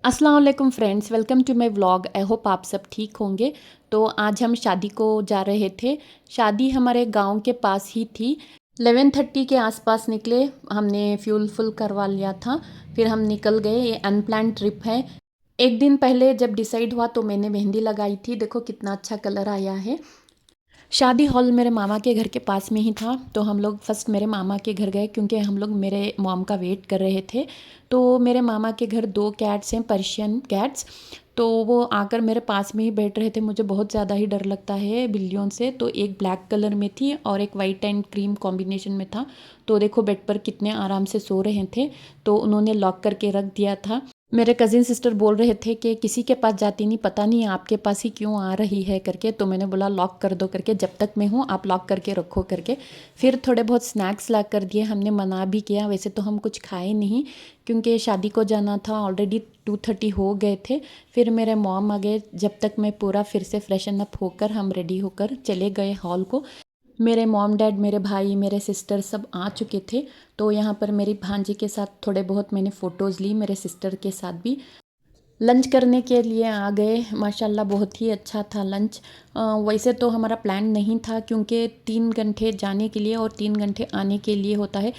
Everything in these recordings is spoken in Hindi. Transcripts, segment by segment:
अस्सलाम वालेकुम friends, welcome to my vlog. I hope आप सब ठीक होंगे। तो आज हम शादी को जा रहे थे। शादी हमारे गांव के पास ही थी। 11:30 के आसपास निकले। हमने फ्यूल फुल करवा लिया था, फिर हम निकल गए। ये अनप्लान ट्रिप है। एक दिन पहले जब डिसाइड हुआ तो मैंने मेहंदी लगाई थी। देखो कितना अच्छा कलर आया है। शादी हॉल मेरे मामा के घर के पास में ही था, तो हम लोग फर्स्ट मेरे मामा के घर गए क्योंकि हम लोग मेरे मॉम का वेट कर रहे थे। तो मेरे मामा के घर 2 कैट्स हैं, पर्शियन कैट्स। तो वो आकर मेरे पास में ही बैठ रहे थे। मुझे बहुत ज़्यादा ही डर लगता है बिल्लियों से। तो एक ब्लैक कलर में थी और एक वाइट एंड क्रीम कॉम्बिनेशन में था। तो देखो बेड पर कितने आराम से सो रहे थे। तो उन्होंने लॉक करके रख दिया था। मेरे कज़िन सिस्टर बोल रहे थे कि किसी के पास जाती नहीं, पता नहीं आपके पास ही क्यों आ रही है करके। तो मैंने बोला लॉक कर दो करके, जब तक मैं हूँ आप लॉक करके रखो करके। फिर थोड़े बहुत स्नैक्स ला कर दिए। हमने मना भी किया, वैसे तो हम कुछ खाए नहीं क्योंकि शादी को जाना था। ऑलरेडी 2:30 हो गए थे। फिर मेरे मॉम आ गए, जब तक मैं पूरा फिर से फ्रेशन अप होकर हम रेडी होकर चले गए हॉल को। मेरे मॉम डैड, मेरे भाई, मेरे सिस्टर सब आ चुके थे। तो यहाँ पर मेरी भांजी के साथ थोड़े बहुत मैंने फ़ोटोज़ ली, मेरे सिस्टर के साथ भी। लंच करने के लिए आ गए। माशाल्लाह बहुत ही अच्छा था लंच। वैसे तो हमारा प्लान नहीं था क्योंकि 3 घंटे जाने के लिए और 3 घंटे आने के लिए होता है।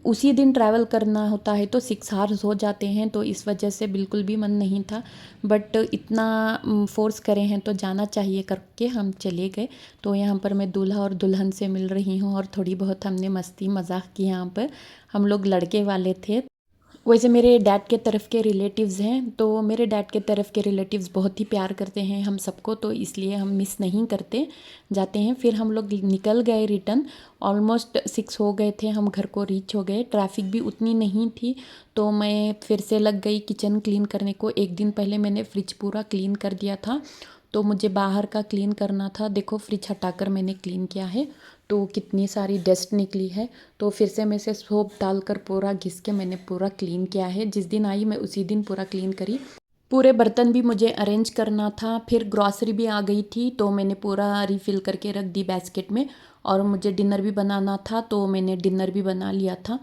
उसी दिन ट्रैवल करना होता है तो 6 आवर्स हो जाते हैं, तो इस वजह से बिल्कुल भी मन नहीं था। बट इतना फोर्स करे हैं तो जाना चाहिए करके हम चले गए। तो यहाँ पर मैं दूल्हा और दुल्हन से मिल रही हूँ और थोड़ी बहुत हमने मस्ती मजाक की। यहाँ पर हम लोग लड़के वाले थे। वैसे मेरे डैड के तरफ के रिलेटिव्स हैं, तो मेरे डैड के तरफ के रिलेटिव्स बहुत ही प्यार करते हैं हम सबको, तो इसलिए हम मिस नहीं करते, जाते हैं। फिर हम लोग निकल गए रिटर्न। ऑलमोस्ट 6 हो गए थे, हम घर को रीच हो गए। ट्रैफिक भी उतनी नहीं थी। तो मैं फिर से लग गई किचन क्लीन करने को। एक दिन पहले मैंने फ्रिज पूरा क्लीन कर दिया था, तो मुझे बाहर का क्लीन करना था। देखो फ्रिज हटाकर मैंने क्लीन किया है, तो कितनी सारी डस्ट निकली है। तो फिर से मैं से सोप डालकर पूरा घिस के मैंने पूरा क्लीन किया है। जिस दिन आई मैं उसी दिन पूरा क्लीन करी। पूरे बर्तन भी मुझे अरेंज करना था। फिर ग्रॉसरी भी आ गई थी, तो मैंने पूरा रिफ़िल करके रख दी बास्केट में। और मुझे डिनर भी बनाना था, तो मैंने डिनर भी बना लिया था।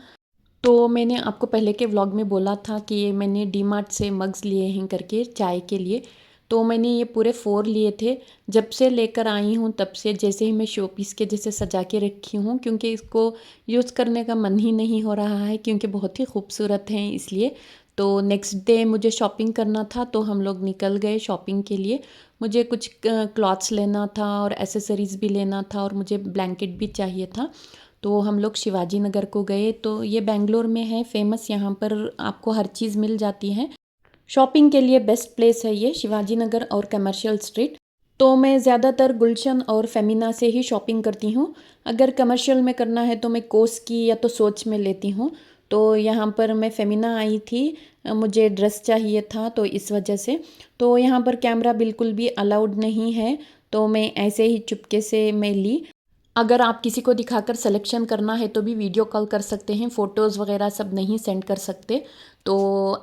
तो मैंने आपको पहले के व्लॉग में बोला था कि ये मैंने डी मार्ट से मग्स लिए हैं करके चाय के लिए। तो मैंने ये पूरे 4 लिए थे। जब से लेकर आई हूँ तब से जैसे ही मैं शो पीस के जैसे सजा के रखी हूँ, क्योंकि इसको यूज़ करने का मन ही नहीं हो रहा है क्योंकि बहुत ही खूबसूरत हैं इसलिए। तो नेक्स्ट डे मुझे शॉपिंग करना था, तो हम लोग निकल गए शॉपिंग के लिए। मुझे कुछ क्लॉथ्स लेना था और एसेसरीज़ भी लेना था और मुझे ब्लैंकेट भी चाहिए था। तो हम लोग शिवाजी नगर को गए। तो ये बेंगलोर में है फेमस, यहाँ पर आपको हर चीज़ मिल जाती है। शॉपिंग के लिए बेस्ट प्लेस है ये शिवाजी नगर और कमर्शियल स्ट्रीट। तो मैं ज़्यादातर गुलशन और फेमिना से ही शॉपिंग करती हूँ। अगर कमर्शियल में करना है तो मैं कोस की या तो सोच में लेती हूँ। तो यहाँ पर मैं फेमिना आई थी। मुझे ड्रेस चाहिए था तो इस वजह से। तो यहाँ पर कैमरा बिल्कुल भी अलाउड नहीं है, तो मैं ऐसे ही चुपके से मैं ली। अगर आप किसी को दिखाकर सिलेक्शन करना है तो भी वीडियो कॉल कर सकते हैं, फ़ोटोज़ वगैरह सब नहीं सेंड कर सकते। तो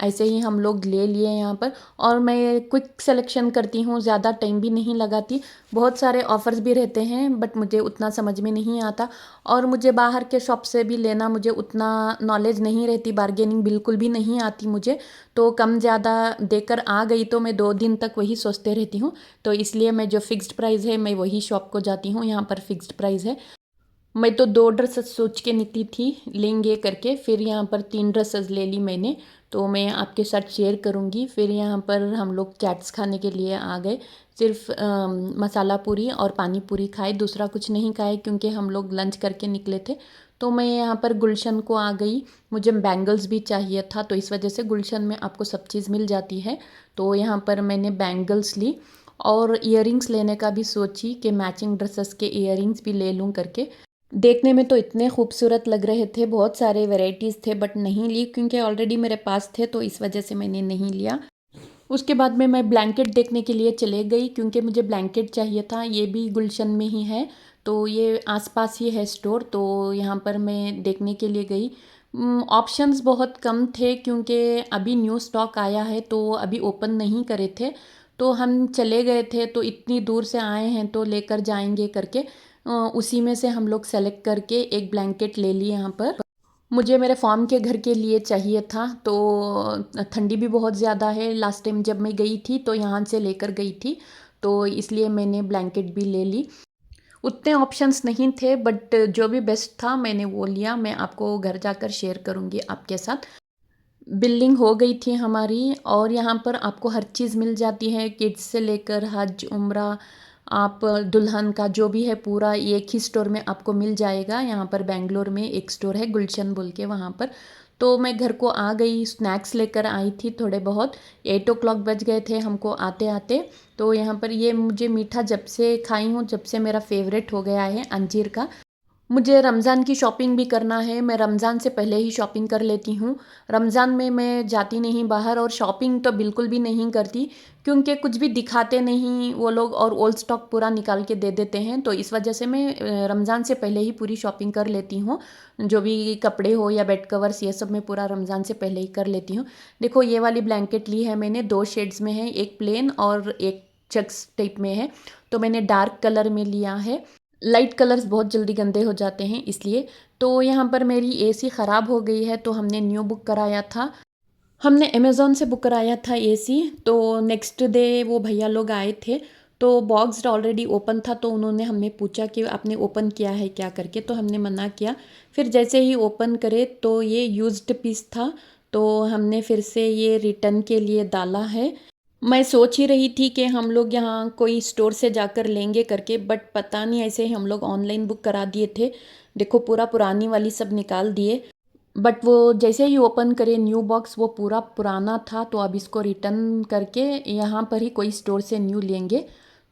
ऐसे ही हम लोग ले लिए यहाँ पर। और मैं क्विक सिलेक्शन करती हूँ, ज़्यादा टाइम भी नहीं लगाती। बहुत सारे ऑफ़र्स भी रहते हैं बट मुझे उतना समझ में नहीं आता। और मुझे बाहर के शॉप से भी लेना, मुझे उतना नॉलेज नहीं रहती, बार्गेनिंग बिल्कुल भी नहीं आती मुझे। तो कम ज़्यादा देकर आ गई तो मैं 2 दिन तक वही सोचते रहती हूँ। तो इसलिए मैं जो फ़िक्स्ड प्राइस है मैं वही शॉप को जाती हूँ, यहाँ पर फ़िक्स्ड प्राइस है। मैं तो 2 ड्रेसेस सोच के निकली थी लेंगे करके, फिर यहाँ पर 3 ड्रेसेस ले ली मैंने। तो मैं आपके साथ शेयर करूँगी। फिर यहाँ पर हम लोग चैट्स खाने के लिए आ गए। सिर्फ मसाला पूरी और पानी पूरी खाए, दूसरा कुछ नहीं खाए क्योंकि हम लोग लंच करके निकले थे। तो मैं यहाँ पर गुलशन को आ गई। मुझे बैंगल्स भी चाहिए था, तो इस वजह से गुलशन में आपको सब चीज़ मिल जाती है। तो यहाँ पर मैंने बैंगल्स ली और इयररिंग्स लेने का भी सोची कि मैचिंग ड्रेसेस के इयररिंग्स भी ले लूँ करके। देखने में तो इतने खूबसूरत लग रहे थे, बहुत सारे वैरायटीज़ थे बट नहीं ली क्योंकि ऑलरेडी मेरे पास थे, तो इस वजह से मैंने नहीं लिया। उसके बाद में मैं ब्लैंकेट देखने के लिए चले गई क्योंकि मुझे ब्लैंकेट चाहिए था। ये भी गुलशन में ही है, तो ये आसपास ही है स्टोर। तो यहाँ पर मैं देखने के लिए गई। ऑप्शंस बहुत कम थे क्योंकि अभी न्यू स्टॉक आया है, तो अभी ओपन नहीं करे थे। तो हम चले गए थे, तो इतनी दूर से आए हैं तो लेकर जाएंगे करके उसी में से हम लोग सेलेक्ट करके एक ब्लैंकेट ले लिए यहाँ पर। मुझे मेरे फार्म के घर के लिए चाहिए था, तो ठंडी भी बहुत ज़्यादा है। लास्ट टाइम जब मैं गई थी तो यहाँ से लेकर गई थी, तो इसलिए मैंने ब्लैंकेट भी ले ली। उतने ऑप्शंस नहीं थे, बट जो भी बेस्ट था मैंने वो लिया। मैं आपको घर जाकर शेयर करूँगी आपके साथ। बिल्डिंग हो गई थी हमारी, और यहाँ पर आपको हर चीज़ मिल जाती है, किड्स से लेकर हज उम्रा, आप दुल्हन का जो भी है पूरा एक ही स्टोर में आपको मिल जाएगा। यहाँ पर बेंगलोर में एक स्टोर है गुलशन बोल के, वहाँ पर। तो मैं घर को आ गई, स्नैक्स लेकर आई थी थोड़े बहुत। 8 o'clock बज गए थे हमको आते आते। तो यहाँ पर ये मुझे मीठा जब से खाई हूँ, जब से मेरा फेवरेट हो गया है अंजीर का। मुझे रमज़ान की शॉपिंग भी करना है, मैं रमज़ान से पहले ही शॉपिंग कर लेती हूँ। रमज़ान में मैं जाती नहीं बाहर, और शॉपिंग तो बिल्कुल भी नहीं करती, क्योंकि कुछ भी दिखाते नहीं वो लोग, और ओल्ड स्टॉक पूरा निकाल के दे देते हैं। तो इस वजह से मैं रमज़ान से पहले ही पूरी शॉपिंग कर लेती हूँ। जो भी कपड़े हो या बेड कवर्स, ये सब मैं पूरा रमज़ान से पहले ही कर लेती हूँ। देखो ये वाली ब्लैंकेट ली है मैंने, 2 शेड्स में है, एक प्लेन और एक चेक्स टाइप में है। तो मैंने डार्क कलर में लिया है। लाइट कलर्स बहुत जल्दी गंदे हो जाते हैं इसलिए। तो यहाँ पर मेरी एसी ख़राब हो गई है, तो हमने न्यू बुक कराया था। हमने अमेज़ॉन से बुक कराया था एसी। तो नेक्स्ट डे वो भैया लोग आए थे, तो बॉक्स ऑलरेडी ओपन था। तो उन्होंने हमें पूछा कि आपने ओपन किया है क्या करके, तो हमने मना किया। फिर जैसे ही ओपन करे तो ये यूज्ड पीस था, तो हमने फिर से ये रिटर्न के लिए डाला है। मैं सोच ही रही थी कि हम लोग यहाँ कोई स्टोर से जाकर लेंगे करके, बट पता नहीं ऐसे ही हम लोग ऑनलाइन बुक करा दिए थे। देखो पूरा पुरानी वाली सब निकाल दिए, बट वो जैसे ही ओपन करे न्यू बॉक्स, वो पूरा पुराना था। तो अब इसको रिटर्न करके यहाँ पर ही कोई स्टोर से न्यू लेंगे।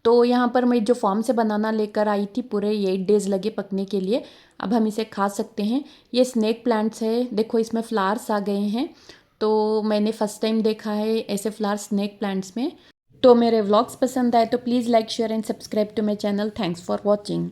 तो यहाँ पर मैं जो फॉर्म से बनाना लेकर आई थी, पूरे 8 days लगे पकने के लिए। अब हम इसे खा सकते हैं। ये स्नेक प्लांट्स है, देखो इसमें फ्लावर्स आ गए हैं। तो मैंने फ़र्स्ट टाइम देखा है ऐसे फ्लावर्स स्नेक प्लांट्स में। तो मेरे व्लॉग्स पसंद आए तो please like share and subscribe to my channel. Thanks for watching.